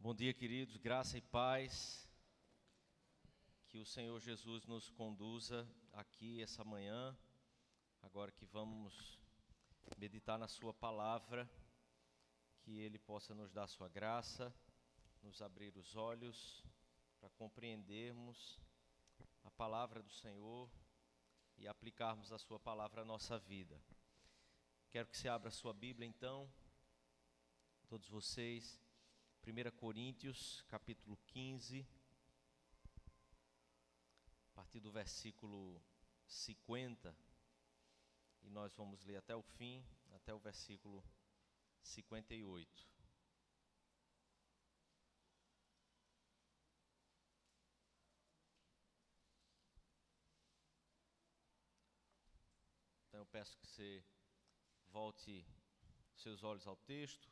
Bom dia, queridos, graça e paz, que o Senhor Jesus nos conduza aqui essa manhã, agora que vamos meditar na sua palavra, que Ele possa nos dar sua graça, nos abrir os olhos para compreendermos a palavra do Senhor e aplicarmos a sua palavra à nossa vida. Quero que você abra a sua Bíblia então, todos vocês, 1 Coríntios, capítulo 15, a partir do versículo 50, e nós vamos ler até o fim, até o versículo 58. Então eu peço que você volte seus olhos ao texto.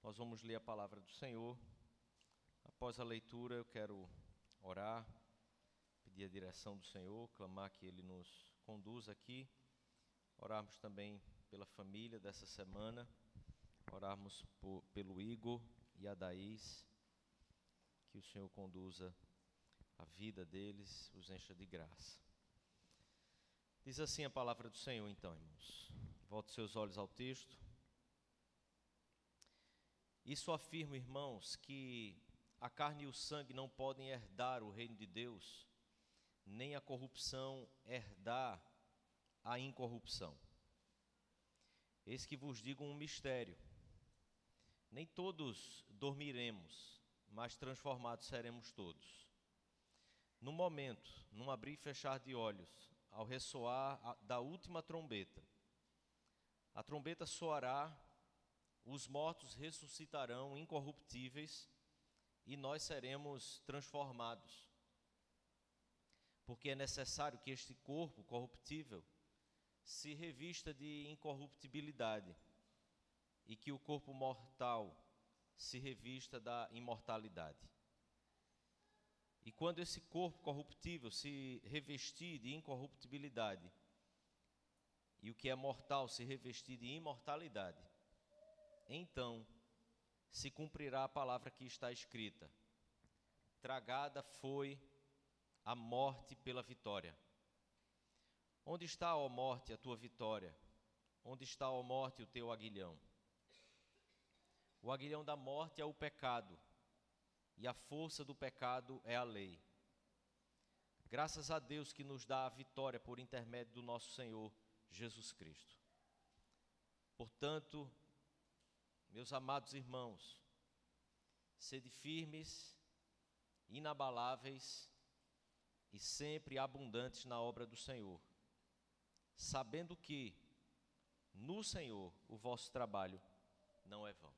Nós vamos ler a palavra do Senhor. Após a leitura, eu quero orar, pedir a direção do Senhor, clamar que Ele nos conduza aqui. Orarmos também pela família dessa semana, orarmos pelo Igor e a Daís, que o Senhor conduza a vida deles, os encha de graça. Diz assim a palavra do Senhor, então, irmãos. Volte seus olhos ao texto. Isso afirmo, irmãos, que a carne e o sangue não podem herdar o reino de Deus, nem a corrupção herdar a incorrupção. Eis que vos digo um mistério: nem todos dormiremos, mas transformados seremos todos. No momento, num abrir e fechar de olhos, ao ressoar da última trombeta, a trombeta soará, os mortos ressuscitarão incorruptíveis e nós seremos transformados. Porque é necessário que este corpo corruptível se revista de incorruptibilidade e que o corpo mortal se revista da imortalidade. E quando esse corpo corruptível se revestir de incorruptibilidade e o que é mortal se revestir de imortalidade, então se cumprirá a palavra que está escrita: tragada foi a morte pela vitória. Onde está, ó morte, a tua vitória? Onde está, ó morte, o teu aguilhão? O aguilhão da morte é o pecado, e a força do pecado é a lei. Graças a Deus que nos dá a vitória por intermédio do nosso Senhor Jesus Cristo. Portanto, meus amados irmãos, sede firmes, inabaláveis e sempre abundantes na obra do Senhor, sabendo que no Senhor o vosso trabalho não é vão.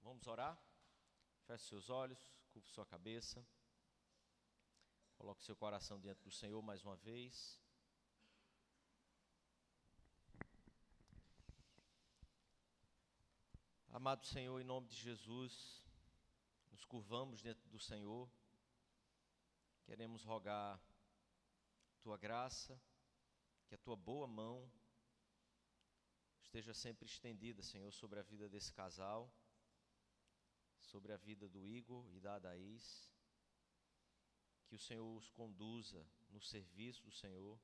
Vamos orar? Feche seus olhos, curve sua cabeça, coloque seu coração diante do Senhor mais uma vez. Amado Senhor, em nome de Jesus, nos curvamos diante do Senhor, queremos rogar Tua graça, que a Tua boa mão esteja sempre estendida, Senhor, sobre a vida desse casal, sobre a vida do Igor e da Adaís, que o Senhor os conduza no serviço do Senhor,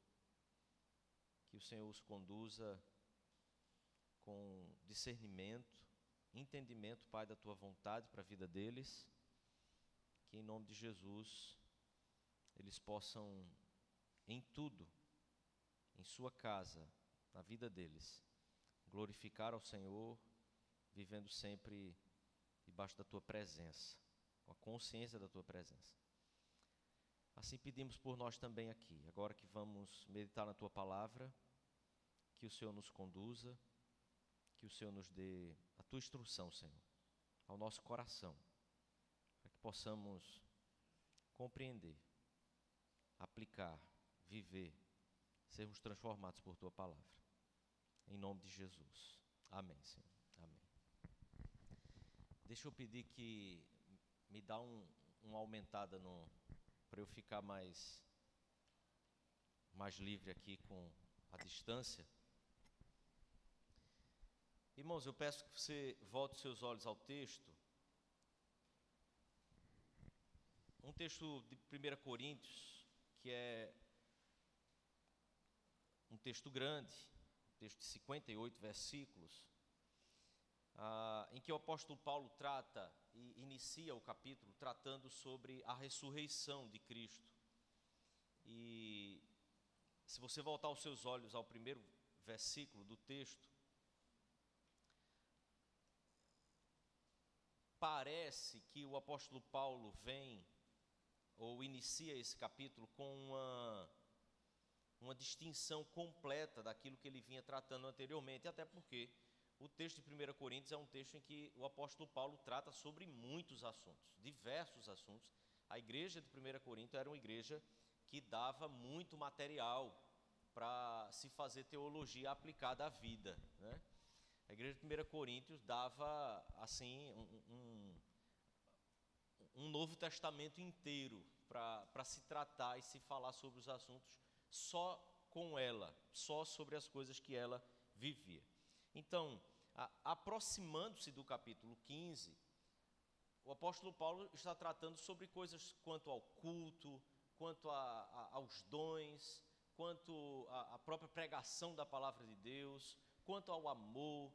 que o Senhor os conduza com discernimento, entendimento, Pai, da Tua vontade para a vida deles, que em nome de Jesus eles possam em tudo, em sua casa, na vida deles, glorificar ao Senhor, vivendo sempre debaixo da Tua presença, com a consciência da Tua presença. Assim pedimos por nós também aqui, agora que vamos meditar na Tua palavra, que o Senhor nos conduza, que o Senhor nos dê a Tua instrução, Senhor, ao nosso coração, para que possamos compreender, aplicar, viver, sermos transformados por Tua palavra. Em nome de Jesus. Amém, Senhor. Amém. Deixa eu pedir que me dá uma aumentada para eu ficar mais livre aqui com a distância. Irmãos, eu peço que você volte seus olhos ao texto texto de 1 Coríntios, que é um texto grande, um texto de 58 versículos, em que o apóstolo Paulo trata e inicia o capítulo tratando sobre a ressurreição de Cristo. E se você voltar os seus olhos ao primeiro versículo do texto, parece que o apóstolo Paulo vem ou inicia esse capítulo com uma distinção completa daquilo que ele vinha tratando anteriormente, até porque o texto de 1 Coríntios é um texto em que o apóstolo Paulo trata sobre muitos assuntos, diversos assuntos. A igreja de 1 Coríntios era uma igreja que dava muito material para se fazer teologia aplicada à vida, né? A igreja de 1 Coríntios dava, assim, um Novo Testamento inteiro para se tratar e se falar sobre os assuntos só com ela, só sobre as coisas que ela vivia. Então, aproximando-se do capítulo 15, o apóstolo Paulo está tratando sobre coisas quanto ao culto, quanto aos dons, quanto à própria pregação da palavra de Deus, quanto ao amor.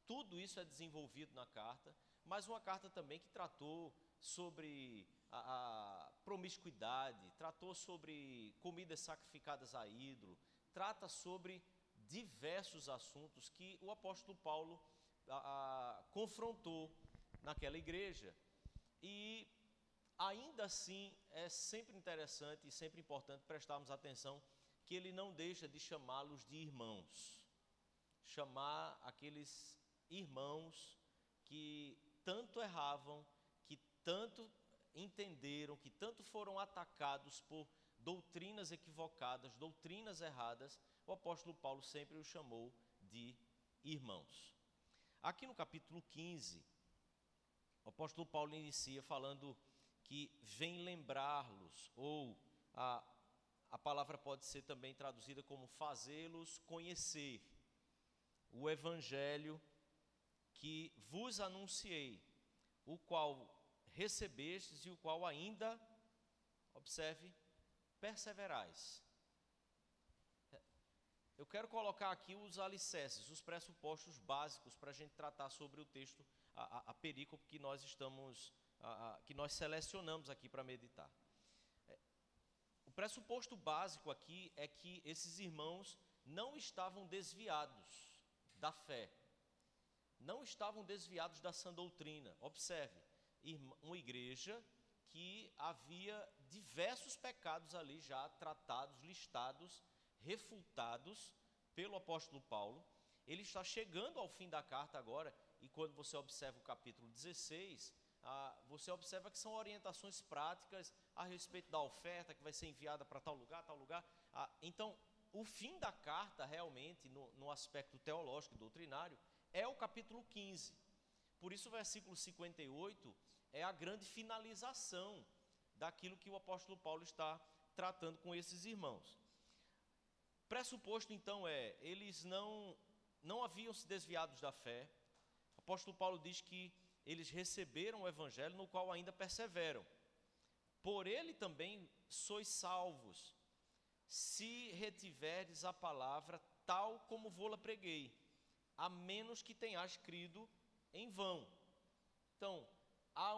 Tudo isso é desenvolvido na carta, mas uma carta também que tratou sobre a promiscuidade, tratou sobre comidas sacrificadas a ídolo, trata sobre diversos assuntos que o apóstolo Paulo confrontou naquela igreja. E ainda assim é sempre interessante e sempre importante prestarmos atenção que ele não deixa de chamá-los de irmãos, chamar aqueles irmãos que tanto erravam, que tanto entenderam, que tanto foram atacados por doutrinas equivocadas, doutrinas erradas. O apóstolo Paulo sempre os chamou de irmãos. Aqui no capítulo 15, o apóstolo Paulo inicia falando que vem lembrá-los, ou a palavra pode ser também traduzida como fazê-los conhecer o evangelho que vos anunciei, o qual recebestes e o qual ainda, observe, perseverais. Eu quero colocar aqui os alicerces, os pressupostos básicos para a gente tratar sobre o texto, a perícope que nós que nós selecionamos aqui para meditar. O pressuposto básico aqui é que esses irmãos não estavam desviados da fé, não estavam desviados da sã doutrina. Observe, uma igreja que havia diversos pecados ali já tratados, listados, refutados pelo apóstolo Paulo. Ele está chegando ao fim da carta agora, e quando você observa o capítulo 16, você observa que são orientações práticas a respeito da oferta que vai ser enviada para tal lugar, tal lugar. Então, o fim da carta realmente, no aspecto teológico e doutrinário, é o capítulo 15. Por isso o versículo 58 é a grande finalização daquilo que o apóstolo Paulo está tratando com esses irmãos. Pressuposto então eles não haviam se desviados da fé. O apóstolo Paulo diz que eles receberam o evangelho no qual ainda perseveram. Por ele também sois salvos, se retiverdes a palavra tal como vou-la preguei, a menos que tenhas crido em vão. Então, há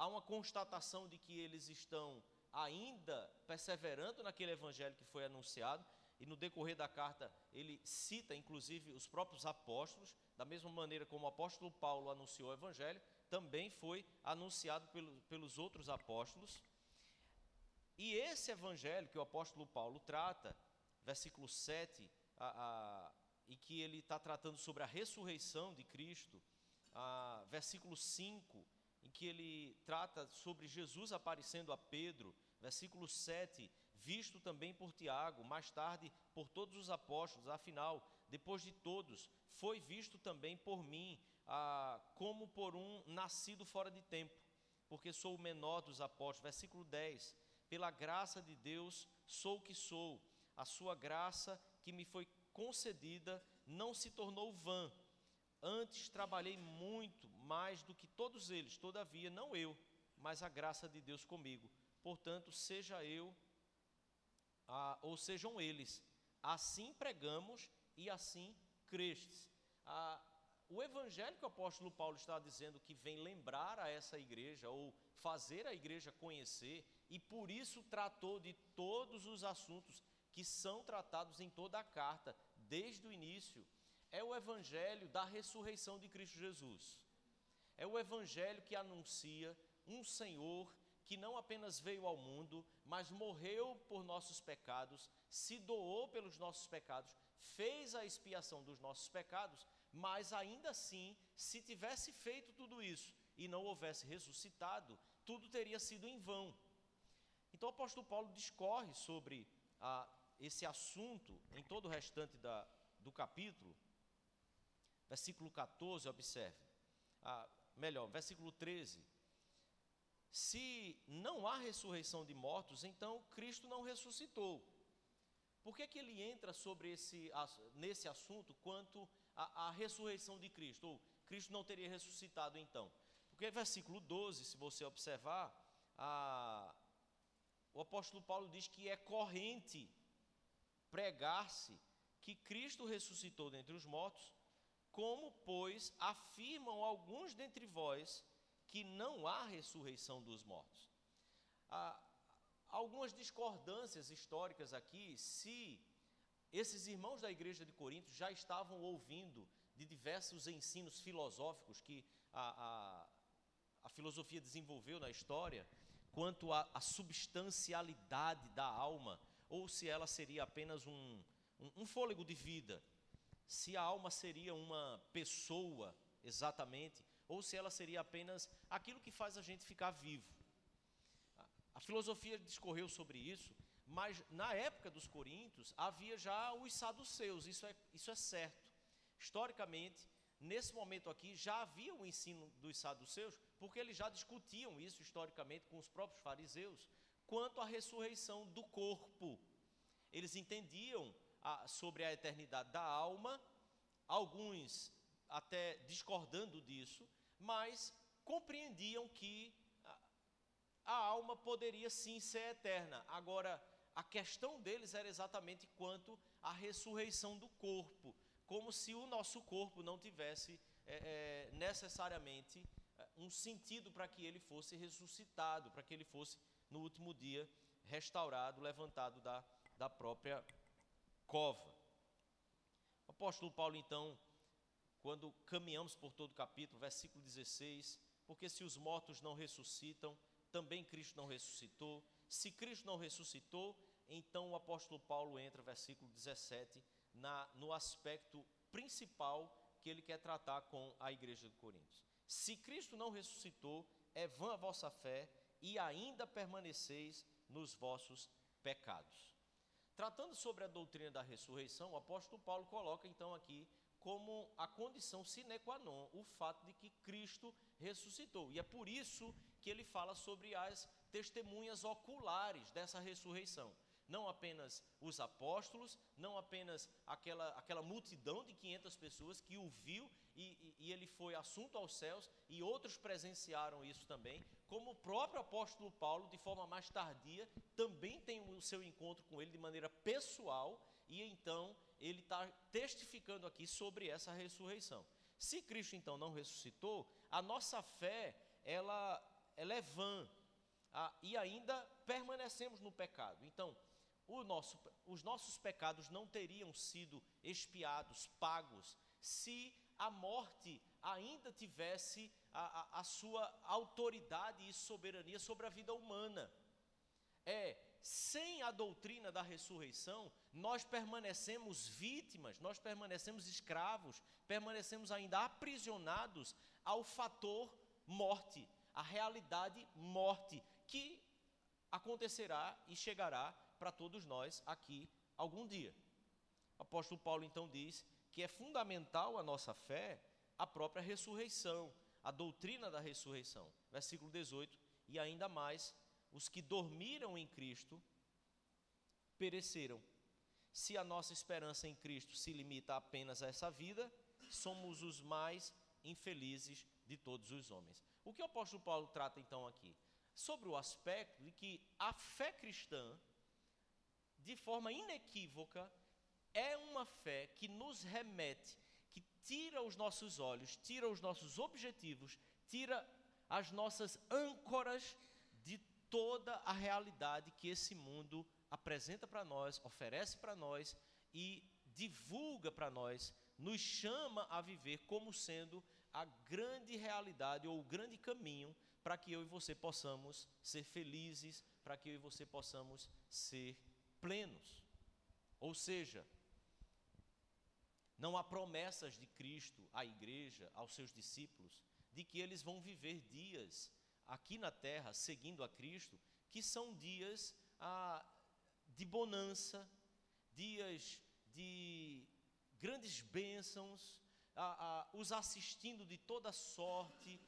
uma constatação de que eles estão ainda perseverando naquele evangelho que foi anunciado, e no decorrer da carta ele cita inclusive os próprios apóstolos, da mesma maneira como o apóstolo Paulo anunciou o evangelho, também foi anunciado pelos outros apóstolos. E esse evangelho que o apóstolo Paulo trata, versículo 7, e que ele está tratando sobre a ressurreição de Cristo, versículo 5, em que ele trata sobre Jesus aparecendo a Pedro, versículo 7, visto também por Tiago, mais tarde por todos os apóstolos, afinal, depois de todos, foi visto também por mim, como por um nascido fora de tempo, porque sou o menor dos apóstolos. Versículo 10, pela graça de Deus sou o que sou, a sua graça que me foi concedida não se tornou vã, antes trabalhei muito mais do que todos eles, todavia não eu, mas a graça de Deus comigo. Portanto, seja eu, ou sejam eles, assim pregamos e assim crestes. O evangelho que o apóstolo Paulo está dizendo que vem lembrar a essa igreja, ou fazer a igreja conhecer, e por isso tratou de todos os assuntos que são tratados em toda a carta, desde o início, é o evangelho da ressurreição de Cristo Jesus. É o evangelho que anuncia um Senhor que não apenas veio ao mundo, mas morreu por nossos pecados, se doou pelos nossos pecados, fez a expiação dos nossos pecados, mas ainda assim, se tivesse feito tudo isso e não houvesse ressuscitado, tudo teria sido em vão. Então o apóstolo Paulo discorre sobre esse assunto em todo o restante do capítulo. Versículo 14, observe. Versículo 13. Se não há ressurreição de mortos, então Cristo não ressuscitou. Por que ele entra nesse assunto quanto à ressurreição de Cristo? Ou Cristo não teria ressuscitado então? Porque versículo 12, se você observar, o apóstolo Paulo diz que é corrente pregar-se que Cristo ressuscitou dentre os mortos, como, pois, afirmam alguns dentre vós que não há ressurreição dos mortos. Há algumas discordâncias históricas aqui, se esses irmãos da igreja de Corinto já estavam ouvindo de diversos ensinos filosóficos que a filosofia desenvolveu na história, quanto à substancialidade da alma, ou se ela seria apenas um fôlego de vida, se a alma seria uma pessoa exatamente, ou se ela seria apenas aquilo que faz a gente ficar vivo. A filosofia discorreu sobre isso, mas na época dos coríntios havia já os saduceus, isso é certo. Historicamente, nesse momento aqui, já havia o ensino dos saduceus, porque eles já discutiam isso historicamente com os próprios fariseus, quanto à ressurreição do corpo. Eles entendiam sobre a eternidade da alma, alguns até discordando disso, mas compreendiam que a alma poderia sim ser eterna. Agora, a questão deles era exatamente quanto à ressurreição do corpo, como se o nosso corpo não tivesse necessariamente um sentido para que ele fosse ressuscitado, para que ele fosse no último dia restaurado, levantado da própria cova. O apóstolo Paulo então, quando caminhamos por todo o capítulo, versículo 16, porque se os mortos não ressuscitam, também Cristo não ressuscitou. Se Cristo não ressuscitou, então o apóstolo Paulo entra, versículo 17, no aspecto principal que ele quer tratar com a igreja de Coríntios. Se Cristo não ressuscitou, é vã a vossa fé e ainda permaneceis nos vossos pecados. Tratando sobre a doutrina da ressurreição, o apóstolo Paulo coloca então aqui como a condição sine qua non o fato de que Cristo ressuscitou. E é por isso que ele fala sobre as testemunhas oculares dessa ressurreição. Não apenas os apóstolos, não apenas aquela multidão de 500 pessoas que o viu e ele foi assunto aos céus, e outros presenciaram isso também, como o próprio apóstolo Paulo, de forma mais tardia, também tem o seu encontro com ele de maneira pessoal, e então ele está testificando aqui sobre essa ressurreição. Se Cristo então não ressuscitou, a nossa fé ela é vã, e ainda permanecemos no pecado. Então, os nossos pecados não teriam sido expiados, pagos, se a morte ainda tivesse a sua autoridade e soberania sobre a vida humana. Sem a doutrina da ressurreição, nós permanecemos vítimas, nós permanecemos escravos, permanecemos ainda aprisionados ao fator morte, à realidade morte, que acontecerá e chegará para todos nós aqui algum dia. O apóstolo Paulo então diz que é fundamental a nossa fé a própria ressurreição, a doutrina da ressurreição. Versículo 18, e ainda mais, os que dormiram em Cristo pereceram. Se a nossa esperança em Cristo se limita apenas a essa vida, somos os mais infelizes de todos os homens. O que o apóstolo Paulo trata então aqui? Sobre o aspecto de que a fé cristã, de forma inequívoca, é uma fé que nos remete, que tira os nossos olhos, tira os nossos objetivos, tira as nossas âncoras de toda a realidade que esse mundo apresenta para nós, oferece para nós e divulga para nós, nos chama a viver como sendo a grande realidade ou o grande caminho para que eu e você possamos ser felizes, para que eu e você possamos ser plenos. Ou seja, não há promessas de Cristo à igreja, aos seus discípulos, de que eles vão viver dias aqui na terra, seguindo a Cristo, que são dias de bonança, dias de grandes bênçãos, os assistindo de toda sorte,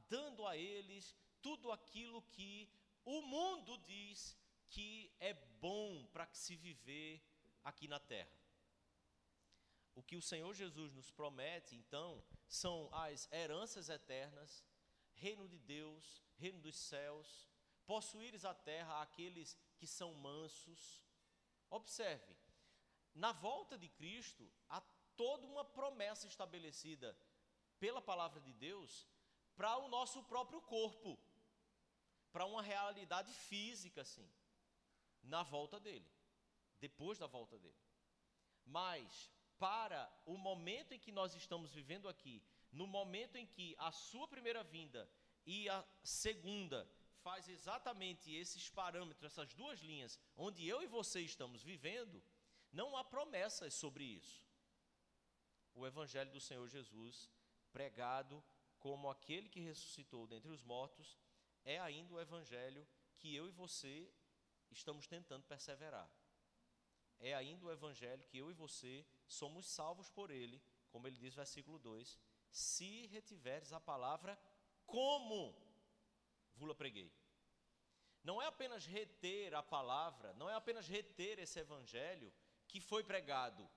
dando a eles tudo aquilo que o mundo diz que é bom para que se viver aqui na terra. O que o Senhor Jesus nos promete, então, são as heranças eternas, reino de Deus, reino dos céus, possuíres a terra àqueles que são mansos. Observe, na volta de Cristo, há toda uma promessa estabelecida pela palavra de Deus para o nosso próprio corpo, para uma realidade física, sim, na volta dele, depois da volta dele. Mas para o momento em que nós estamos vivendo aqui, no momento em que a sua primeira vinda e a segunda faz exatamente esses parâmetros, essas duas linhas, onde eu e você estamos vivendo, não há promessas sobre isso. O Evangelho do Senhor Jesus, pregado como aquele que ressuscitou dentre os mortos, é ainda o Evangelho que eu e você estamos tentando perseverar. É ainda o Evangelho que eu e você somos salvos por ele, como ele diz no versículo 2, se retiveres a palavra como vos-la preguei. Não é apenas reter a palavra, não é apenas reter esse Evangelho que foi pregado,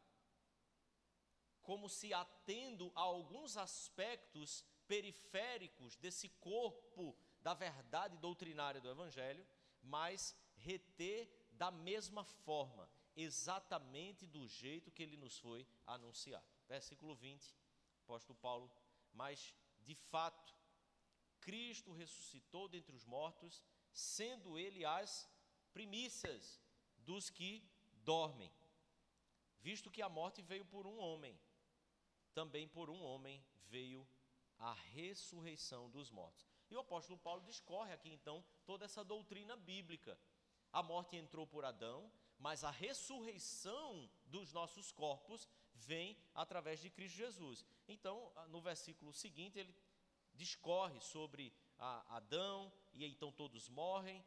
como se atendo a alguns aspectos periféricos desse corpo da verdade doutrinária do Evangelho, mas reter da mesma forma, exatamente do jeito que ele nos foi anunciado. Versículo 20, apóstolo Paulo, mas de fato, Cristo ressuscitou dentre os mortos, sendo ele as primícias dos que dormem. Visto que a morte veio por um homem, também por um homem veio a ressurreição dos mortos. E o apóstolo Paulo discorre aqui então toda essa doutrina bíblica. A morte entrou por Adão, mas a ressurreição dos nossos corpos vem através de Cristo Jesus. Então, no versículo seguinte, ele discorre sobre Adão, e então todos morrem,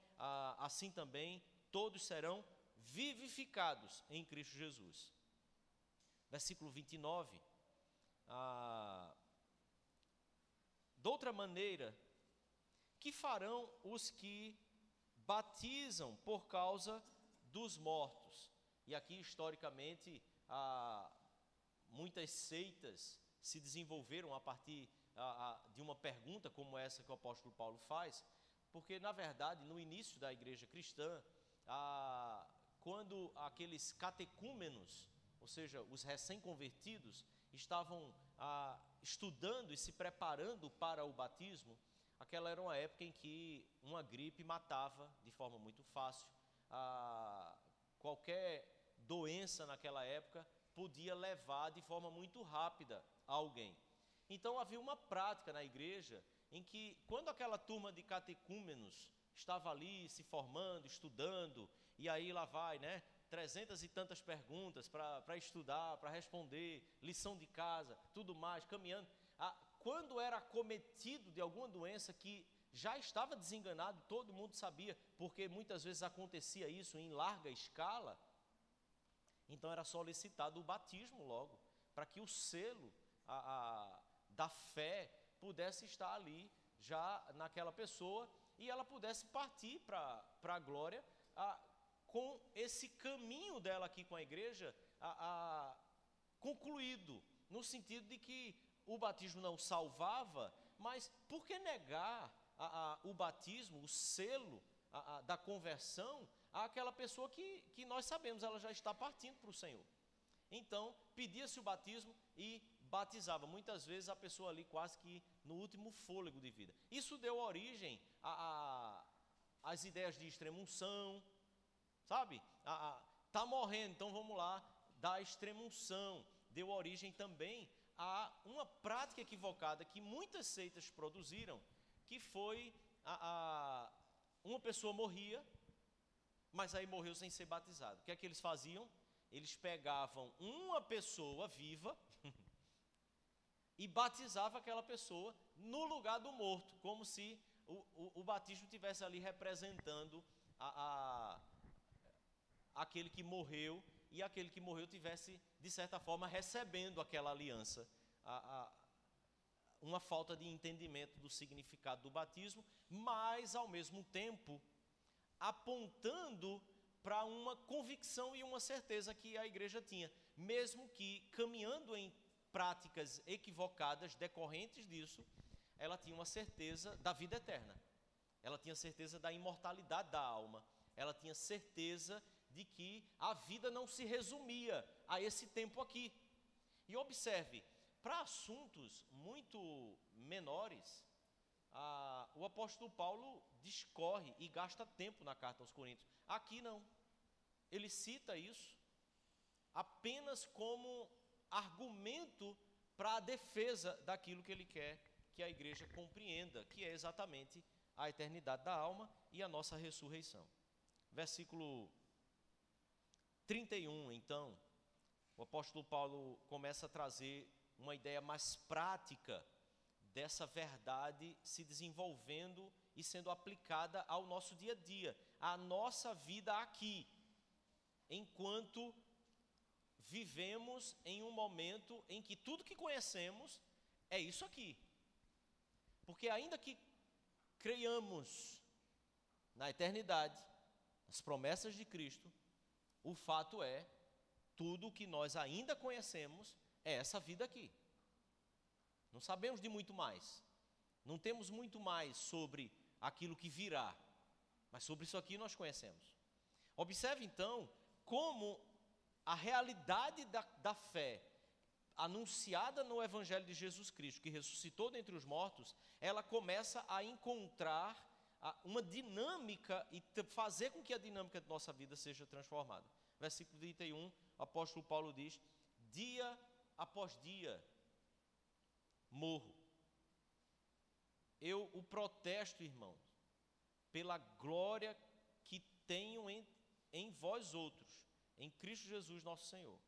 assim também todos serão vivificados em Cristo Jesus. Versículo 29, de outra maneira, que farão os que batizam por causa dos mortos? E aqui, historicamente, muitas seitas se desenvolveram a partir de uma pergunta como essa que o apóstolo Paulo faz, porque, na verdade, no início da igreja cristã, quando aqueles catecúmenos, ou seja, os recém-convertidos, estavam estudando e se preparando para o batismo, aquela era uma época em que uma gripe matava de forma muito fácil. Qualquer doença naquela época podia levar de forma muito rápida a alguém. Então havia uma prática na igreja em que, quando aquela turma de catecúmenos estava ali se formando, estudando, e aí lá vai, 300 e tantas perguntas para estudar, para responder, lição de casa, tudo mais, caminhando. Quando era acometido de alguma doença que já estava desenganado, todo mundo sabia, porque muitas vezes acontecia isso em larga escala, então era solicitado o batismo logo, para que o selo da fé pudesse estar ali já naquela pessoa e ela pudesse partir para a glória com esse caminho dela aqui com a igreja concluído, no sentido de que o batismo não salvava, Mas por que negar o batismo, o selo da conversão, àquela pessoa que nós sabemos, ela já está partindo para o Senhor? Então, pedia-se o batismo e batizava. Muitas vezes a pessoa ali quase que no último fôlego de vida. Isso deu origem às ideias de extrema-unção, sabe? Tá morrendo, então vamos lá, dar extrema-unção. Deu origem também a uma prática equivocada que muitas seitas produziram, que foi uma pessoa morria, mas aí morreu sem ser batizado. O que é que eles faziam? Eles pegavam uma pessoa viva e batizavam aquela pessoa no lugar do morto, como se o batismo estivesse ali representando aquele que morreu, e aquele que morreu tivesse, de certa forma, recebendo aquela aliança. Uma falta de entendimento do significado do batismo, mas, ao mesmo tempo, apontando para uma convicção e uma certeza que a igreja tinha, mesmo que caminhando em práticas equivocadas decorrentes disso, ela tinha uma certeza da vida eterna, ela tinha certeza da imortalidade da alma, ela tinha certeza de que a vida não se resumia a esse tempo aqui. E observe, para assuntos muito menores, o apóstolo Paulo discorre e gasta tempo na carta aos Coríntios. Aqui não. Ele cita isso apenas como argumento para a defesa daquilo que ele quer que a igreja compreenda, que é exatamente a eternidade da alma e a nossa ressurreição. Versículo 31, então, o apóstolo Paulo começa a trazer uma ideia mais prática dessa verdade se desenvolvendo e sendo aplicada ao nosso dia a dia, à nossa vida aqui, enquanto vivemos em um momento em que tudo que conhecemos é isso aqui. Porque ainda que creiamos na eternidade, nas promessas de Cristo, o fato é, tudo o que nós ainda conhecemos é essa vida aqui. Não sabemos de muito mais. Não temos muito mais sobre aquilo que virá, mas sobre isso aqui nós conhecemos. Observe então como a realidade da fé anunciada no Evangelho de Jesus Cristo, que ressuscitou dentre os mortos, ela começa a encontrar uma dinâmica e fazer com que a dinâmica de nossa vida seja transformada. Versículo 31, o apóstolo Paulo diz: dia após dia morro. Eu o protesto, irmãos, pela glória que tenho em vós outros, em Cristo Jesus nosso Senhor.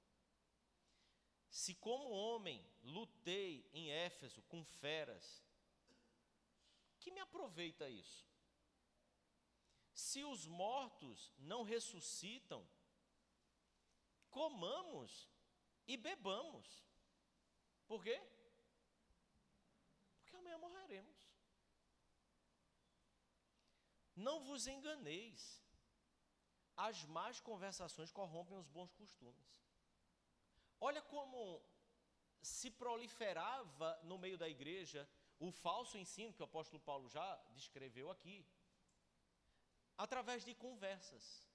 Se como homem lutei em Éfeso com feras, que me aproveita isso? Se os mortos não ressuscitam, comamos e bebamos. Por quê? Porque amanhã morreremos. Não vos enganeis, as más conversações corrompem os bons costumes. Olha como se proliferava no meio da igreja o falso ensino que o apóstolo Paulo já descreveu aqui, através de conversas.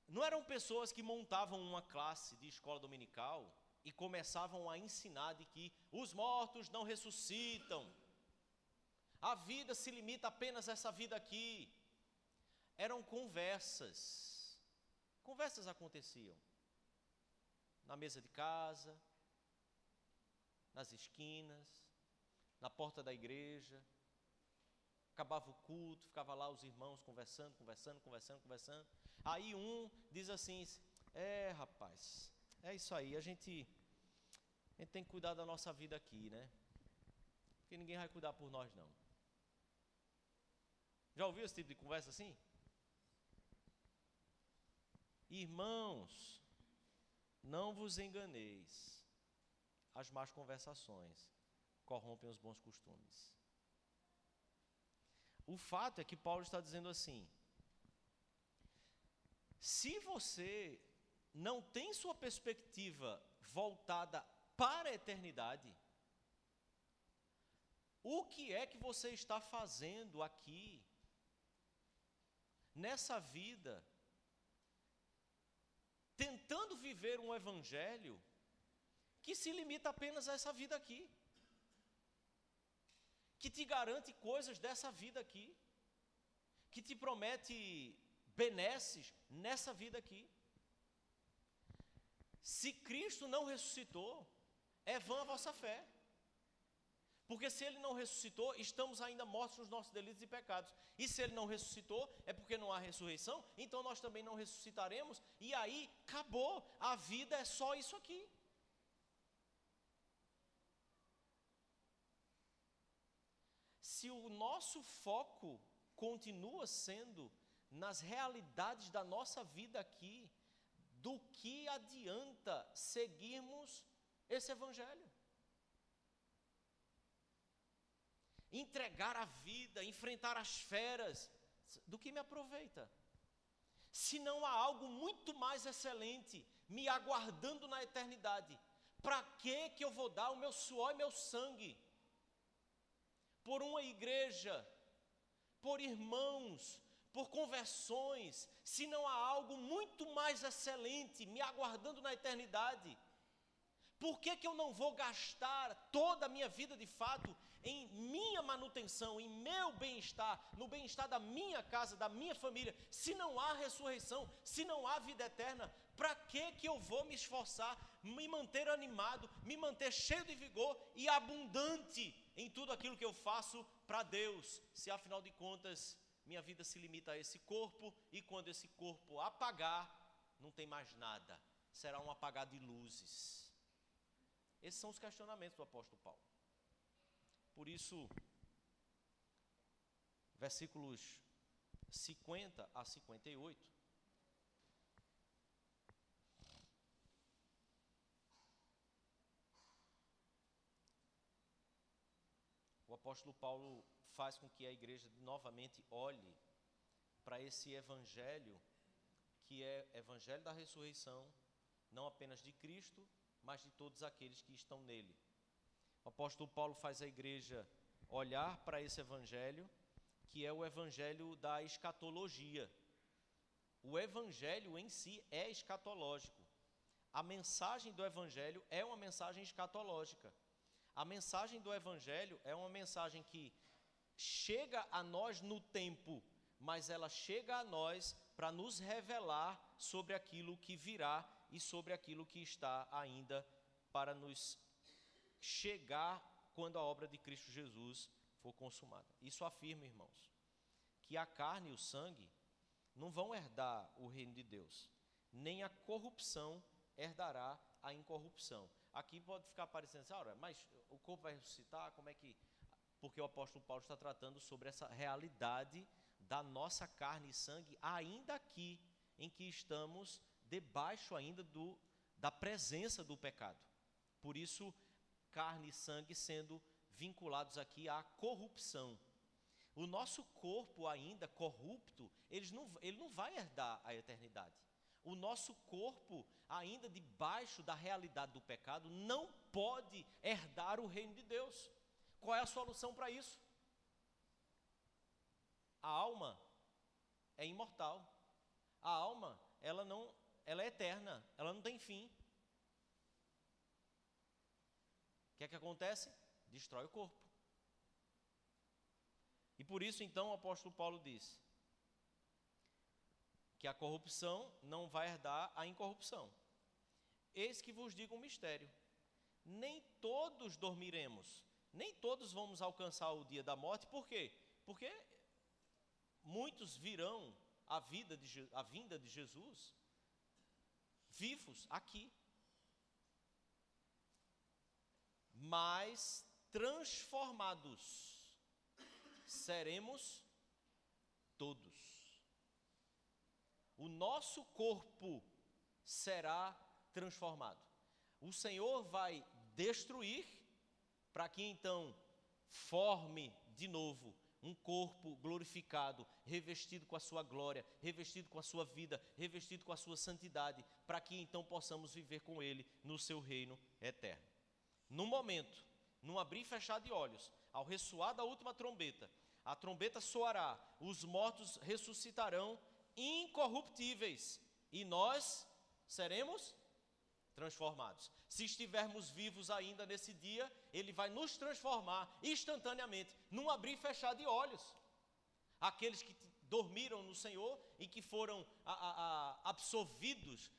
Não eram pessoas que montavam uma classe de escola dominical e começavam a ensinar de que os mortos não ressuscitam, a vida se limita apenas a essa vida aqui. Eram conversas. Conversas aconteciam na mesa de casa, nas esquinas, na porta da igreja. Acabava o culto, ficava lá os irmãos conversando. Aí um diz assim: rapaz, é isso aí, a gente tem que cuidar da nossa vida aqui, né? Porque ninguém vai cuidar por nós, não. Já ouviu esse tipo de conversa assim? Irmãos, não vos enganeis, as más conversações corrompem os bons costumes. O fato é que Paulo está dizendo assim: se você não tem sua perspectiva voltada para a eternidade, O que é que você está fazendo aqui, nessa vida, tentando viver um evangelho que se limita apenas a essa vida aqui, que te garante coisas dessa vida aqui, que te promete benesses nessa vida aqui? Se Cristo não ressuscitou, é vã a vossa fé. Porque se Ele não ressuscitou, estamos ainda mortos nos nossos delitos e pecados. E se Ele não ressuscitou, é porque não há ressurreição, então nós também não ressuscitaremos, e aí acabou, a vida é só isso aqui. Se o nosso foco continua sendo nas realidades da nossa vida aqui, do que adianta seguirmos esse evangelho? Entregar a vida, enfrentar as feras, do que me aproveita? Se não há algo muito mais excelente me aguardando na eternidade, para que eu vou dar o meu suor e meu sangue por uma igreja, por irmãos, por conversões, se não há algo muito mais excelente me aguardando na eternidade? Por que eu não vou gastar toda a minha vida de fato em minha manutenção, em meu bem-estar, no bem-estar da minha casa, da minha família? Se não há ressurreição, se não há vida eterna, para que eu vou me esforçar, me manter animado, me manter cheio de vigor e abundante em tudo aquilo que eu faço para Deus, se afinal de contas minha vida se limita a esse corpo, e quando esse corpo apagar, não tem mais nada, será um apagar de luzes? Esses são os questionamentos do apóstolo Paulo. Por isso, versículos 50 a 58, o apóstolo Paulo faz com que a igreja novamente olhe para esse evangelho, que é evangelho da ressurreição, não apenas de Cristo, mas de todos aqueles que estão nele. O apóstolo Paulo faz a igreja olhar para esse evangelho, que é o evangelho da escatologia. O evangelho em si é escatológico. A mensagem do evangelho é uma mensagem escatológica. A mensagem do evangelho é uma mensagem que chega a nós no tempo, mas ela chega a nós para nos revelar sobre aquilo que virá e sobre aquilo que está ainda para nos chegar quando a obra de Cristo Jesus for consumada. Isso afirma, irmãos, que a carne e o sangue não vão herdar o reino de Deus, nem a corrupção herdará a incorrupção. Aqui pode ficar parecendo assim, mas o corpo vai ressuscitar, como é que... Porque o apóstolo Paulo está tratando sobre essa realidade da nossa carne e sangue, ainda aqui, em que estamos debaixo ainda da presença do pecado. Por isso, carne e sangue sendo vinculados aqui à corrupção. O nosso corpo ainda corrupto, ele não vai herdar a eternidade. O nosso corpo, ainda debaixo da realidade do pecado, não pode herdar o reino de Deus. Qual é a solução para isso? A alma é imortal. A alma, ela é eterna, ela não tem fim. O que é que acontece? Destrói o corpo. E por isso, então, o apóstolo Paulo diz que a corrupção não vai herdar a incorrupção. Eis que vos digo um mistério: nem todos dormiremos, nem todos vamos alcançar o dia da morte. Por quê? Porque muitos virão a vinda de Jesus vivos aqui, mas transformados seremos todos. O nosso corpo será transformado. O Senhor vai destruir, para que então forme de novo um corpo glorificado, revestido com a sua glória, revestido com a sua vida, revestido com a sua santidade, para que então possamos viver com Ele no seu reino eterno. No momento, num abrir e fechar de olhos, ao ressoar da última trombeta, a trombeta soará, os mortos ressuscitarão incorruptíveis e nós seremos transformados. Se estivermos vivos ainda nesse dia, Ele vai nos transformar instantaneamente, num abrir e fechar de olhos. Aqueles que dormiram no Senhor e que foram absorvidos,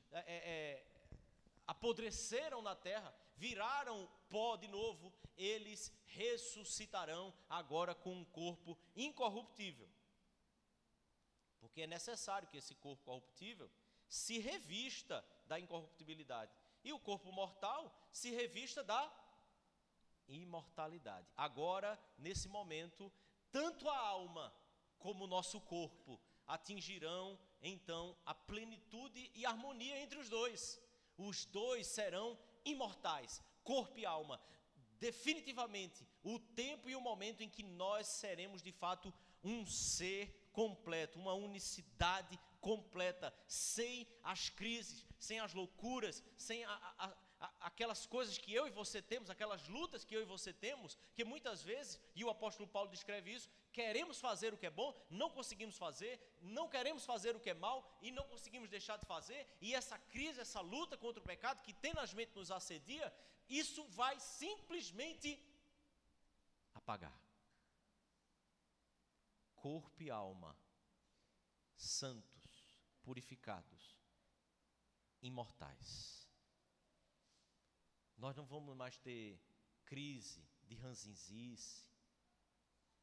apodreceram na terra, viraram pó de novo, eles ressuscitarão agora com um corpo incorruptível. Porque é necessário que esse corpo corruptível se revista da incorruptibilidade e o corpo mortal se revista da imortalidade. Agora, nesse momento, tanto a alma como o nosso corpo atingirão então a plenitude e harmonia entre os dois. Os dois serão imortais, corpo e alma. Definitivamente, o tempo e o momento em que nós seremos de fato um ser completo, uma unicidade completa, sem as crises, sem as loucuras, sem aquelas coisas que eu e você temos, aquelas lutas que eu e você temos, que muitas vezes, e o apóstolo Paulo descreve isso, queremos fazer o que é bom, não conseguimos fazer, não queremos fazer o que é mal e não conseguimos deixar de fazer, e essa crise, essa luta contra o pecado que tenazmente nos assedia, isso vai simplesmente apagar. Corpo e alma, santos, purificados, imortais. Nós não vamos mais ter crise de ranzinzice,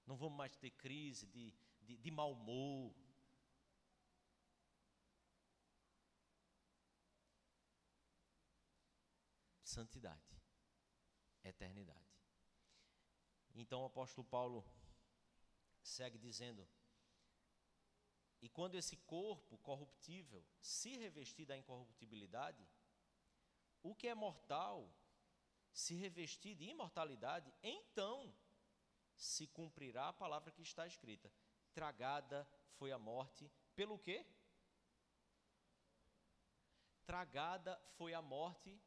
não vamos mais ter crise de mau humor. Santidade, eternidade. Então o apóstolo Paulo segue dizendo: e quando esse corpo corruptível se revestir da incorruptibilidade, o que é mortal se revestir de imortalidade, então se cumprirá a palavra que está escrita: tragada foi a morte pelo quê? Tragada foi a morte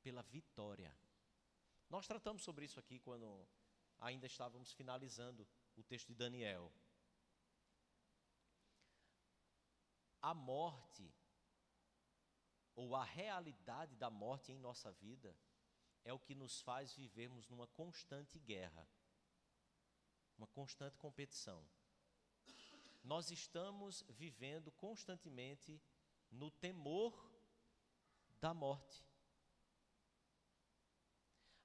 pela vitória. Nós tratamos sobre isso aqui quando ainda estávamos finalizando o texto de Daniel. A morte, ou a realidade da morte em nossa vida, é o que nos faz vivermos numa constante guerra, uma constante competição. Nós estamos vivendo constantemente no temor da morte.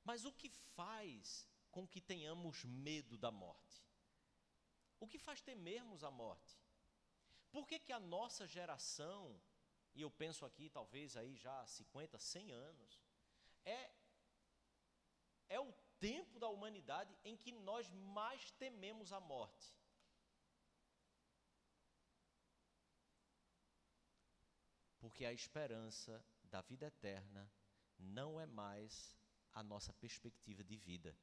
Mas o que faz com que tenhamos medo da morte? O que faz temermos a morte? Por que a nossa geração, e eu penso aqui talvez aí já há 50, 100 anos, é o tempo da humanidade em que nós mais tememos a morte? Porque a esperança da vida eterna não é mais a nossa perspectiva de vida.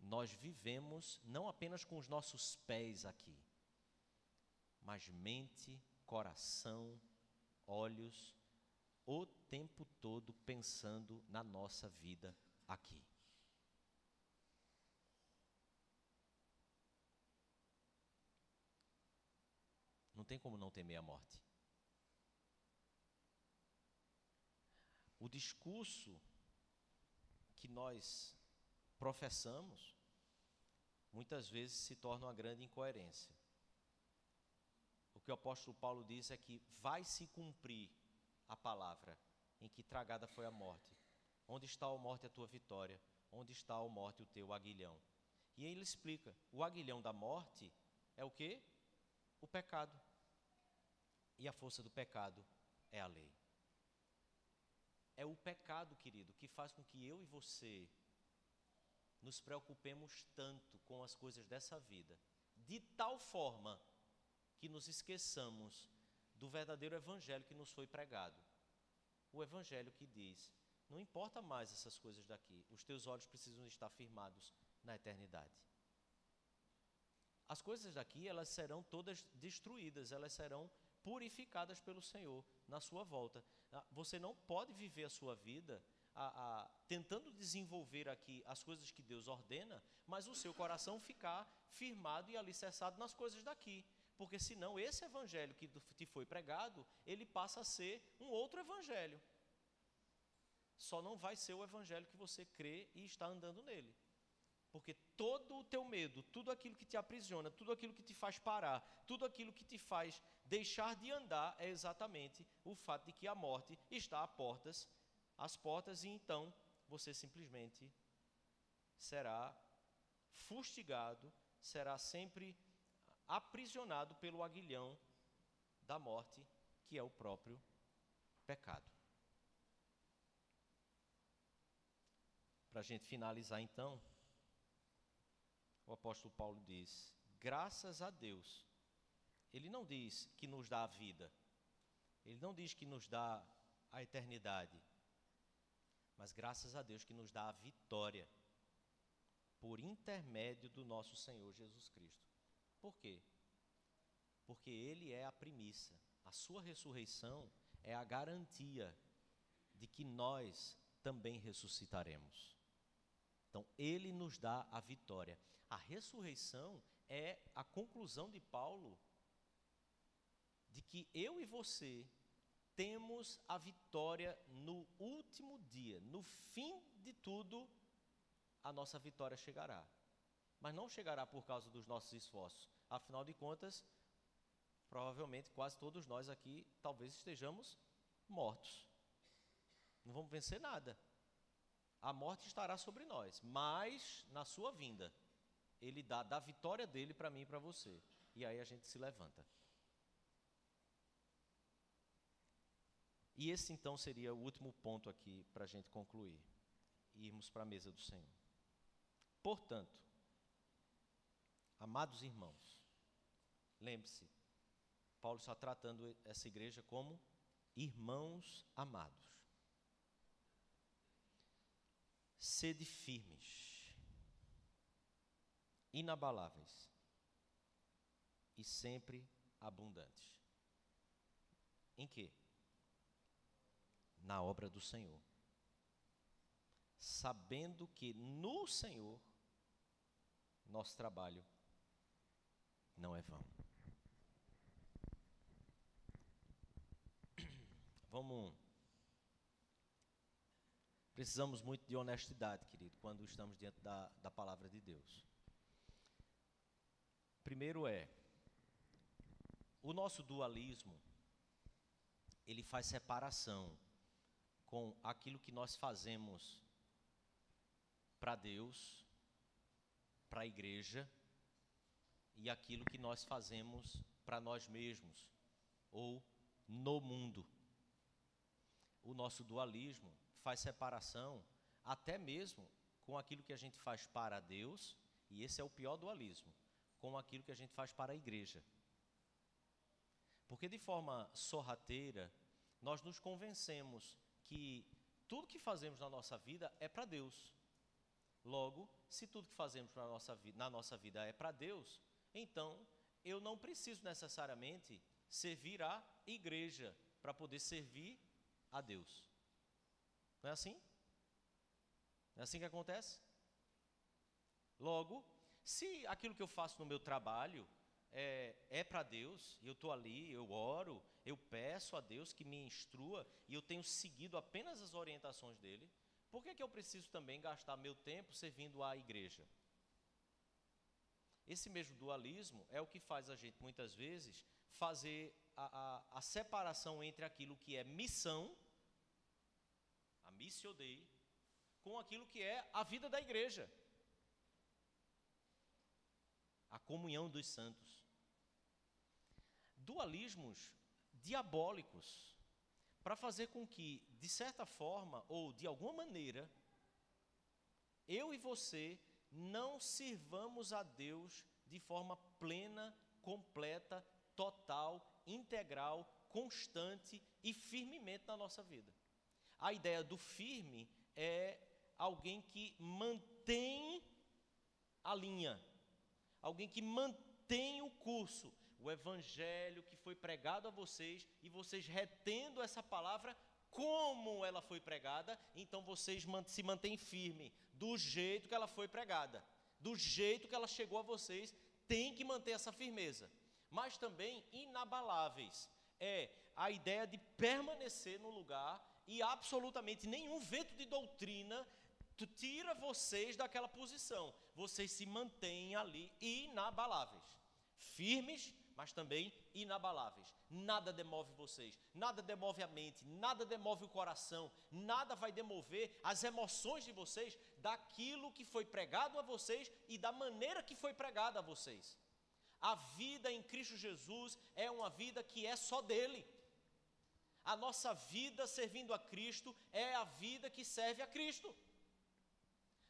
Nós vivemos não apenas com os nossos pés aqui, mas mente, coração, olhos, o tempo todo pensando na nossa vida aqui. Não tem como não temer a morte. O discurso que nós professamos, muitas vezes se torna uma grande incoerência. O que o apóstolo Paulo diz é que vai se cumprir a palavra em que tragada foi a morte. Onde está, ó morte, a tua vitória? Onde está, ó morte, o teu aguilhão? E aí ele explica, o aguilhão da morte é o quê? O pecado. E a força do pecado é a lei. É o pecado, querido, que faz com que eu e você nos preocupemos tanto com as coisas dessa vida, de tal forma que nos esqueçamos do verdadeiro evangelho que nos foi pregado. O evangelho que diz, não importa mais essas coisas daqui, os teus olhos precisam estar firmados na eternidade. As coisas daqui, elas serão todas destruídas, elas serão purificadas pelo Senhor na sua volta. Você não pode viver a sua vida tentando desenvolver aqui as coisas que Deus ordena, mas o seu coração ficar firmado e alicerçado nas coisas daqui. Porque senão esse evangelho que te foi pregado, ele passa a ser um outro evangelho. Só não vai ser o evangelho que você crê e está andando nele. Porque todo o teu medo, tudo aquilo que te aprisiona, tudo aquilo que te faz parar, tudo aquilo que te faz deixar de andar, é exatamente o fato de que a morte está às portas, e então você simplesmente será fustigado, será sempre aprisionado pelo aguilhão da morte, que é o próprio pecado. Para a gente finalizar então, o apóstolo Paulo diz, graças a Deus. Ele não diz que nos dá a vida, ele não diz que nos dá a eternidade, mas graças a Deus que nos dá a vitória, por intermédio do nosso Senhor Jesus Cristo. Por quê? Porque Ele é a primícia, a sua ressurreição é a garantia de que nós também ressuscitaremos. Então, Ele nos dá a vitória. A ressurreição é a conclusão de Paulo de que eu e você temos a vitória no último dia. No fim de tudo, a nossa vitória chegará. Mas não chegará por causa dos nossos esforços. Afinal de contas, provavelmente quase todos nós aqui talvez estejamos mortos. Não vamos vencer nada. A morte estará sobre nós, mas na sua vinda, Ele dá a vitória dele para mim e para você. E aí a gente se levanta. E esse então seria o último ponto aqui para a gente concluir. E irmos para a mesa do Senhor. Portanto, amados irmãos, lembre-se, Paulo está tratando essa igreja como irmãos amados. Sede firmes, inabaláveis e sempre abundantes. Em quê? Na obra do Senhor. Sabendo que no Senhor nosso trabalho não é vão. Precisamos muito de honestidade, querido, quando estamos diante da palavra de Deus. Primeiro o nosso dualismo, ele faz separação com aquilo que nós fazemos para Deus, para a igreja, e aquilo que nós fazemos para nós mesmos, ou no mundo. O nosso dualismo faz separação até mesmo com aquilo que a gente faz para Deus, e esse é o pior dualismo, com aquilo que a gente faz para a igreja. Porque de forma sorrateira, nós nos convencemos que tudo que fazemos na nossa vida é para Deus. Logo, se tudo que fazemos na nossa vida é para Deus, então eu não preciso necessariamente servir a igreja para poder servir a Deus. Não é assim? Não é assim que acontece? Logo, se aquilo que eu faço no meu trabalho é para Deus, eu estou ali, eu oro, eu peço a Deus que me instrua e eu tenho seguido apenas as orientações dele, por que eu preciso também gastar meu tempo servindo à igreja? Esse mesmo dualismo é o que faz a gente, muitas vezes, fazer a separação entre aquilo que é missão, a missio Dei, com aquilo que é a vida da igreja, a comunhão dos santos. Dualismos diabólicos, para fazer com que, de certa forma, ou de alguma maneira, eu e você não sirvamos a Deus de forma plena, completa, total, integral, constante e firmemente na nossa vida. A ideia do firme é alguém que mantém a linha, alguém que mantém o curso, o evangelho que foi pregado a vocês, e vocês retendo essa palavra como ela foi pregada, então vocês se mantêm firme do jeito que ela foi pregada, do jeito que ela chegou a vocês, tem que manter essa firmeza, mas também inabaláveis, é a ideia de permanecer no lugar e absolutamente nenhum vento de doutrina tira vocês daquela posição, vocês se mantêm ali inabaláveis, firmes, mas também inabaláveis. Nada demove vocês, nada demove a mente, nada demove o coração, nada vai demover as emoções de vocês daquilo que foi pregado a vocês e da maneira que foi pregado a vocês. A vida em Cristo Jesus é uma vida que é só dele. A nossa vida servindo a Cristo é a vida que serve a Cristo.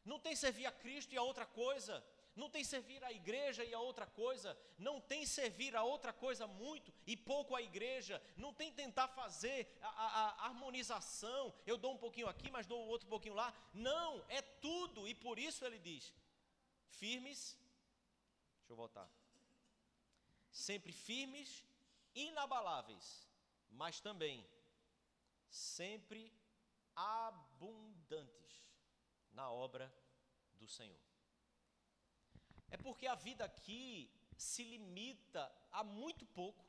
Não tem servir a Cristo e a outra coisa. Não tem servir a igreja e a outra coisa, não tem servir a outra coisa muito e pouco a igreja, não tem tentar fazer a harmonização, eu dou um pouquinho aqui, mas dou outro pouquinho lá, não, é tudo, e por isso ele diz, firmes, deixa eu voltar, sempre firmes, inabaláveis, mas também sempre abundantes na obra do Senhor. É porque a vida aqui se limita a muito pouco.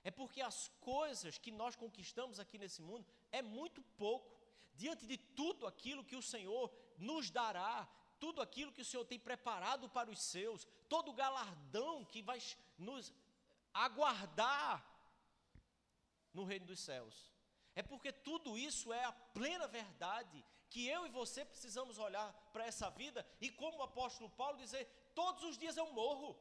É porque as coisas que nós conquistamos aqui nesse mundo é muito pouco. Diante de tudo aquilo que o Senhor nos dará, tudo aquilo que o Senhor tem preparado para os seus, todo o galardão que vai nos aguardar no reino dos céus. É porque tudo isso é a plena verdade que eu e você precisamos olhar para essa vida e como o apóstolo Paulo dizer, todos os dias eu morro,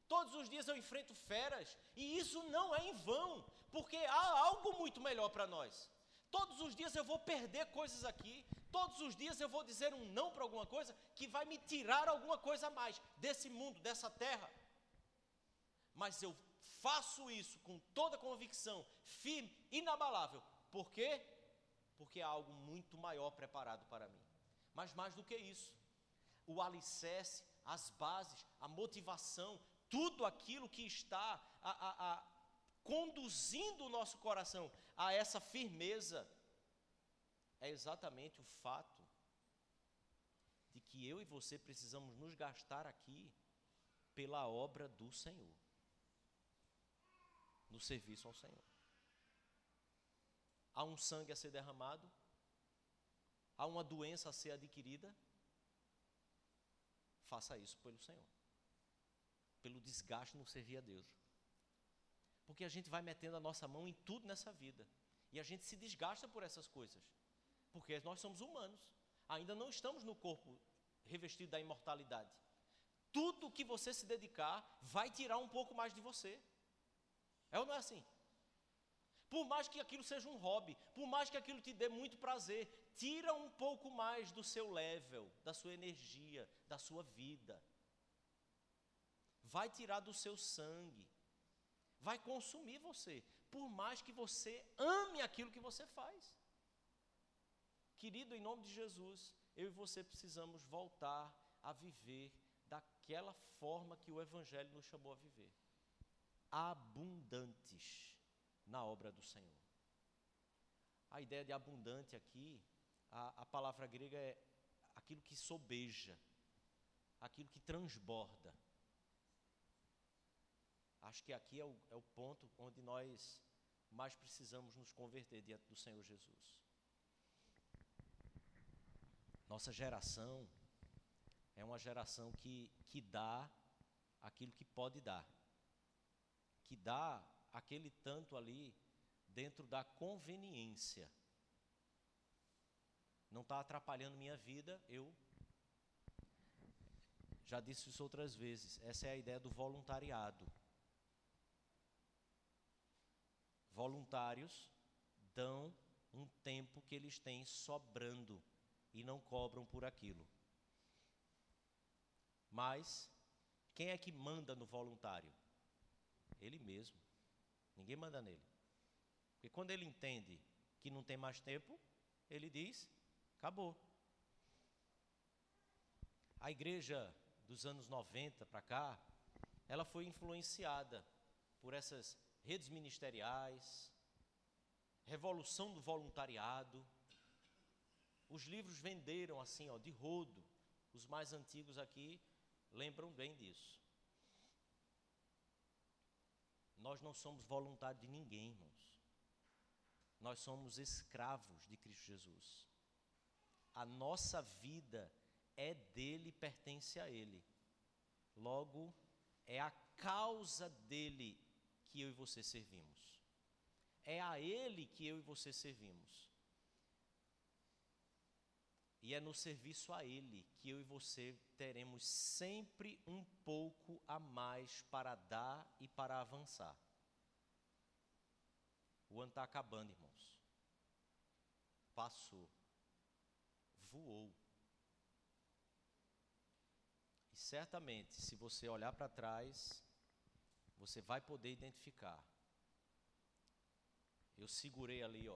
todos os dias eu enfrento feras e isso não é em vão, porque há algo muito melhor para nós. Todos os dias eu vou perder coisas aqui, todos os dias eu vou dizer um não para alguma coisa que vai me tirar alguma coisa a mais desse mundo, dessa terra. Mas eu faço isso com toda convicção, firme, inabalável. Por quê? Porque há algo muito maior preparado para mim. Mas mais do que isso, o alicerce, as bases, a motivação, tudo aquilo que está conduzindo o nosso coração a essa firmeza, é exatamente o fato de que eu e você precisamos nos gastar aqui pela obra do Senhor, no serviço ao Senhor. Há um sangue a ser derramado, há uma doença a ser adquirida, faça isso pelo Senhor, pelo desgaste no servir a Deus, porque a gente vai metendo a nossa mão em tudo nessa vida, e a gente se desgasta por essas coisas, porque nós somos humanos, ainda não estamos no corpo revestido da imortalidade, tudo que você se dedicar, vai tirar um pouco mais de você, é ou não é assim? Por mais que aquilo seja um hobby, por mais que aquilo te dê muito prazer, tira um pouco mais do seu level, da sua energia, da sua vida. Vai tirar do seu sangue, vai consumir você, por mais que você ame aquilo que você faz. Querido, em nome de Jesus, eu e você precisamos voltar a viver daquela forma que o Evangelho nos chamou a viver. Abundantes na obra do Senhor. A ideia de abundante aqui, a palavra grega é aquilo que sobeja, aquilo que transborda. Acho que aqui é o ponto onde nós mais precisamos nos converter diante do Senhor Jesus. Nossa geração é uma geração que dá aquilo que pode dar, que dá aquele tanto ali dentro da conveniência. Não está atrapalhando minha vida, eu já disse isso outras vezes, essa é a ideia do voluntariado. Voluntários dão um tempo que eles têm sobrando e não cobram por aquilo. Mas quem é que manda no voluntário? Ele mesmo. Ninguém manda nele. Porque quando ele entende que não tem mais tempo, ele diz, acabou. A igreja dos anos 90 para cá, ela foi influenciada por essas redes ministeriais, revolução do voluntariado. Os livros venderam assim, de rodo. Os mais antigos aqui lembram bem disso. Nós não somos voluntários de ninguém, irmãos. Nós somos escravos de Cristo Jesus. A nossa vida é dele e pertence a ele. Logo, é a causa dele que eu e você servimos. É a ele que eu e você servimos. E é no serviço a ele que eu e você teremos sempre um pouco a mais para dar e para avançar. O ano está acabando, irmãos. Passou. Voou. E certamente, se você olhar para trás, você vai poder identificar. Eu segurei ali,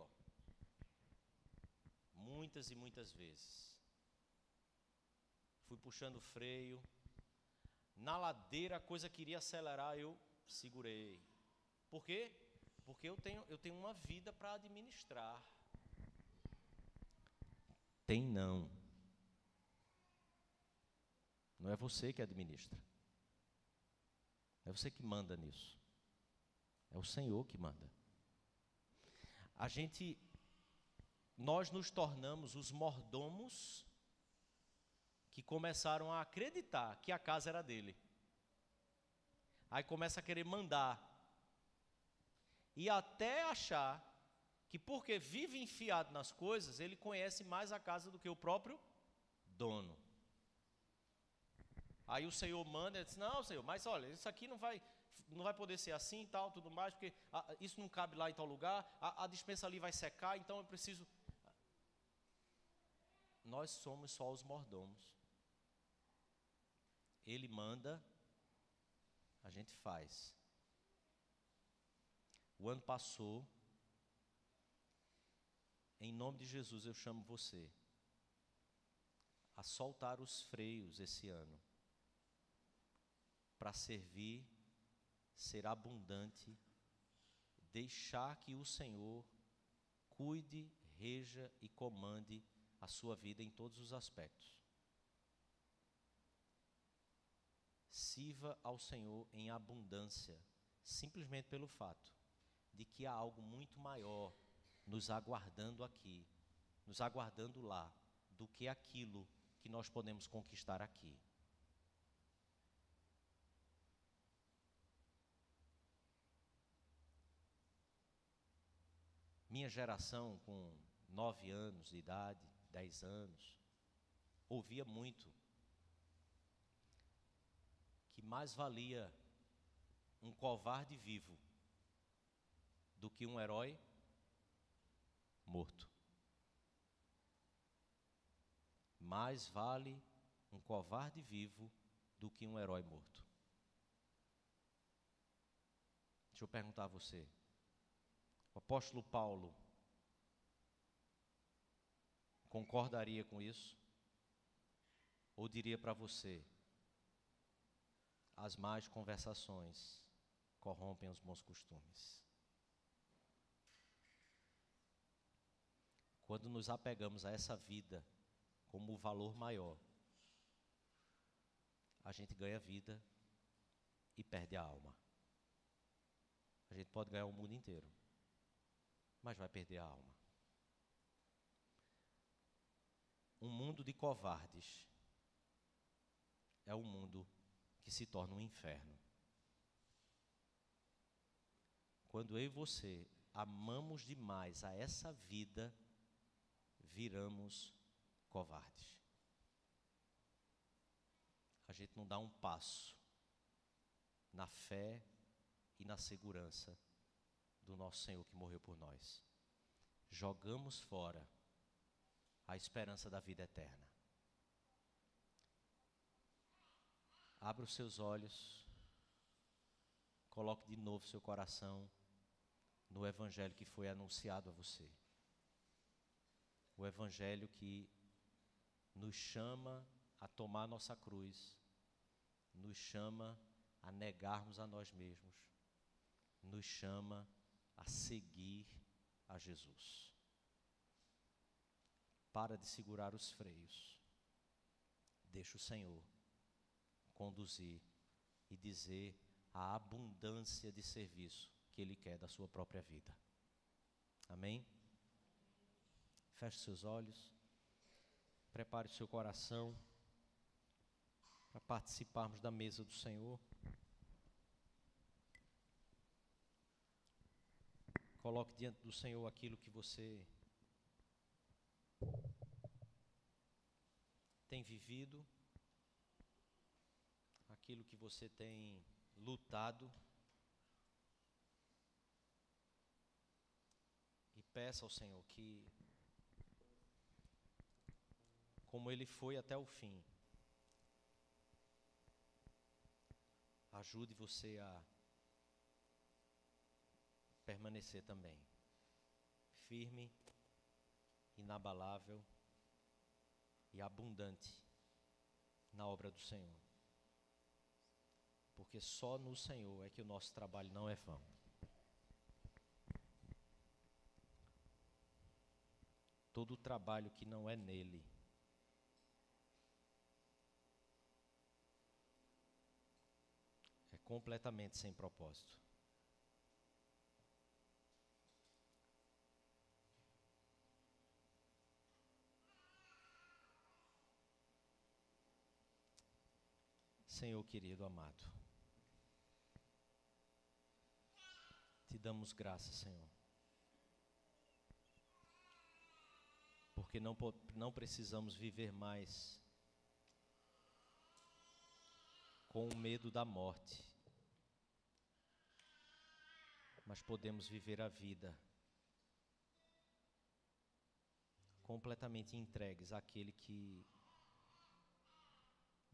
muitas e muitas vezes. Fui puxando o freio. Na ladeira a coisa queria acelerar, eu segurei. Por quê? Porque eu tenho uma vida para administrar. Tem não. Não é você que administra. Não é você que manda nisso. É o Senhor que manda. Nós nos tornamos os mordomos que começaram a acreditar que a casa era dele. Aí começa a querer mandar. E até achar que porque vive enfiado nas coisas, ele conhece mais a casa do que o próprio dono. Aí o Senhor manda, ele diz, não, Senhor, mas olha, isso aqui não vai poder ser assim e tal, tudo mais, porque isso não cabe lá em tal lugar, a despensa ali vai secar, então eu preciso... Nós somos só os mordomos. Ele manda, a gente faz. O ano passou, em nome de Jesus eu chamo você a soltar os freios esse ano, para servir, ser abundante, deixar que o Senhor cuide, reja e comande a sua vida em todos os aspectos. Sirva ao Senhor em abundância, simplesmente pelo fato de que há algo muito maior nos aguardando aqui, nos aguardando lá, do que aquilo que nós podemos conquistar aqui. Minha geração, com 9 anos de idade, 10 anos, ouvia muito que mais valia um covarde vivo do que um herói morto. Mais vale um covarde vivo do que um herói morto. Deixa eu perguntar a você. O apóstolo Paulo concordaria com isso? Ou diria para você, as más conversações corrompem os bons costumes? Quando nos apegamos a essa vida como o valor maior, a gente ganha vida e perde a alma. A gente pode ganhar o mundo inteiro, mas vai perder a alma. Um mundo de covardes é um mundo que se torna um inferno. Quando eu e você amamos demais a essa vida, viramos covardes. A gente não dá um passo na fé e na segurança do nosso Senhor que morreu por nós. Jogamos fora a esperança da vida eterna. Abra os seus olhos, coloque de novo seu coração no evangelho que foi anunciado a você. O evangelho que nos chama a tomar nossa cruz, nos chama a negarmos a nós mesmos, nos chama a seguir a Jesus. Para de segurar os freios. Deixa o Senhor conduzir e dizer a abundância de serviço que Ele quer da sua própria vida. Amém? Feche seus olhos. Prepare o seu coração para participarmos da mesa do Senhor. Coloque diante do Senhor aquilo que você tem vivido, aquilo que você tem lutado, e peça ao Senhor que, como Ele foi até o fim, ajude você a permanecer também firme, inabalável e abundante na obra do Senhor. Porque só no Senhor é que o nosso trabalho não é vão. Todo trabalho que não é nele é completamente sem propósito. Senhor querido, amado, te damos graças, Senhor, porque não precisamos viver mais com o medo da morte, mas podemos viver a vida completamente entregues àquele que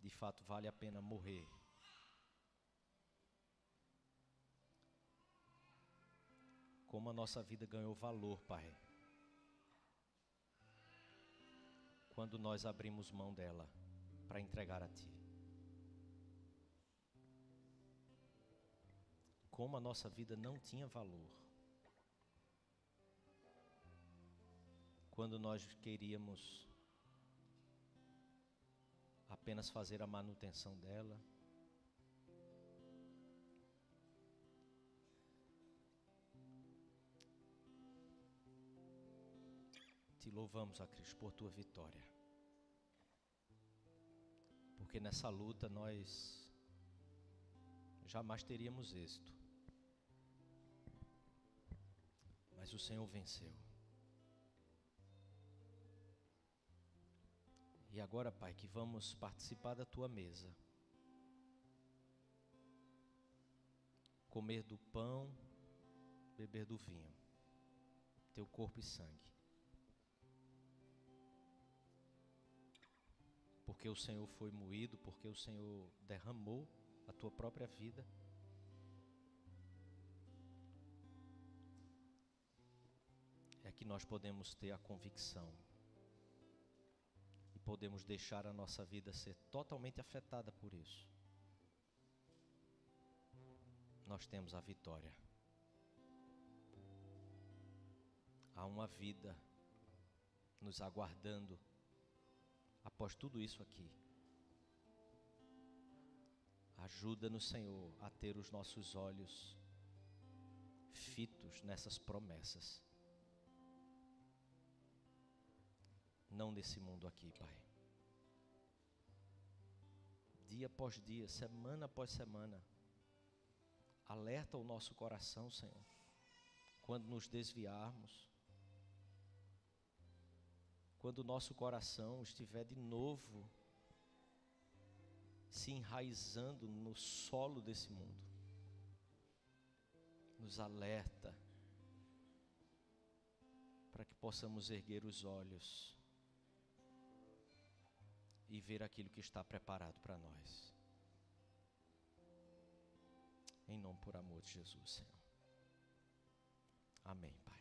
de fato vale a pena morrer. Como a nossa vida ganhou valor, Pai, quando nós abrimos mão dela para entregar a Ti. Como a nossa vida não tinha valor quando nós queríamos apenas fazer a manutenção dela. Te louvamos, ó Cristo, por Tua vitória. Porque nessa luta nós jamais teríamos êxito. Mas o Senhor venceu. E agora, Pai, que vamos participar da Tua mesa. Comer do pão, beber do vinho. Teu corpo e sangue. Porque o Senhor foi moído, porque o Senhor derramou a Tua própria vida. É que nós podemos ter a convicção e podemos deixar a nossa vida ser totalmente afetada por isso. Nós temos a vitória. Há uma vida nos aguardando após tudo isso aqui. Ajuda-nos, Senhor, a ter os nossos olhos fitos nessas promessas. Não nesse mundo aqui, Pai. Dia após dia, semana após semana, alerta o nosso coração, Senhor, quando nos desviarmos, quando o nosso coração estiver de novo se enraizando no solo desse mundo. Nos alerta para que possamos erguer os olhos e ver aquilo que está preparado para nós. Em nome, por amor de Jesus, Senhor. Amém, Pai.